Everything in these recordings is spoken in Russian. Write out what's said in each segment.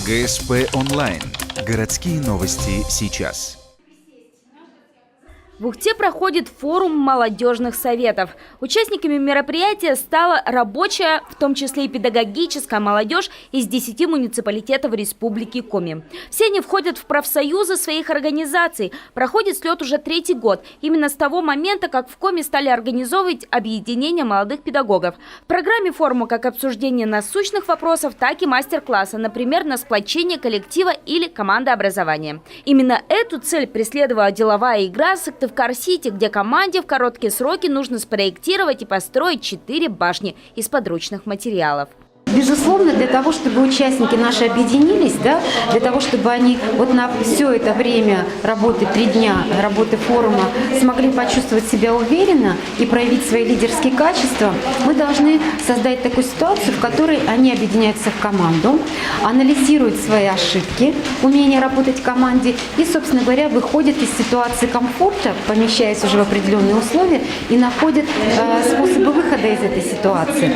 ГСП онлайн. Городские новости сейчас. В Ухте проходит форум молодежных советов. Участниками мероприятия стала рабочая, в том числе и педагогическая молодежь из 10 муниципалитетов Республики Коми. Все они входят в профсоюзы своих организаций. Проходит слет уже 3-й год. Именно с того момента, как в Коми стали организовывать объединение молодых педагогов. В программе форума как обсуждение насущных вопросов, так и мастер-классы, например, на сплочение коллектива или командообразования. Именно эту цель преследовала деловая игра Сыктывкар-Сити, где команде в короткие сроки нужно спроектировать и построить 4 башни из подручных материалов. Безусловно, для того, чтобы участники наши объединились, для того, чтобы они вот на все это время работы, 3 дня работы форума, смогли почувствовать себя уверенно и проявить свои лидерские качества, мы должны создать такую ситуацию, в которой они объединяются в команду, анализируют свои ошибки, умение работать в команде и, собственно говоря, выходят из ситуации комфорта, помещаясь уже в определенные условия и находят способы выхода из этой ситуации.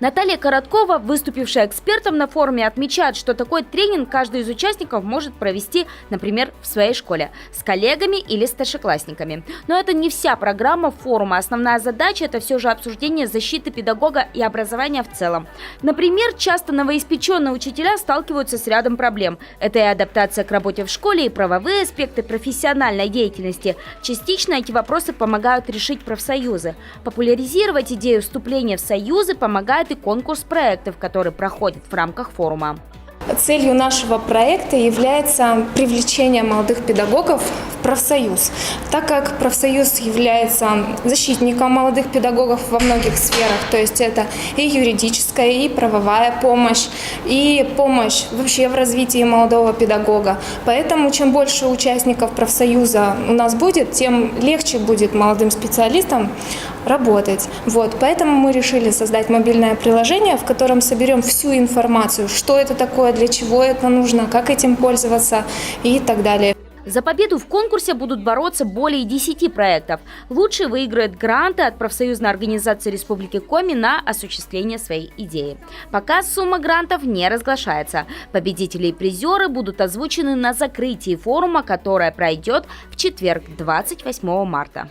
Наталья Короткова, выступившая экспертом на форуме, отмечает, что такой тренинг каждый из участников может провести, например, в своей школе, с коллегами или старшеклассниками. Но это не вся программа форума. Основная задача – это все же обсуждение защиты педагога и образования в целом. Например, часто новоиспеченные учителя сталкиваются с рядом проблем. Это и адаптация к работе в школе, и правовые аспекты профессиональной деятельности. Частично эти вопросы помогают решить профсоюзы. Популяризировать идею вступления в союзы помогает и конкурс проектов, который проходит в рамках форума. Целью нашего проекта является привлечение молодых педагогов в профсоюз, так как профсоюз является защитником молодых педагогов во многих сферах, то есть это и юридическая, и правовая помощь, и помощь вообще в развитии молодого педагога. Поэтому чем больше участников профсоюза у нас будет, тем легче будет молодым специалистам работать. Поэтому мы решили создать мобильное приложение, в котором соберем всю информацию, что это такое, для чего это нужно, как этим пользоваться и так далее. За победу в конкурсе будут бороться более 10 проектов. Лучшие выиграют гранты от профсоюзной организации Республики Коми на осуществление своей идеи. Пока сумма грантов не разглашается. Победители и призеры будут озвучены на закрытии форума, которое пройдет в четверг, 28 марта.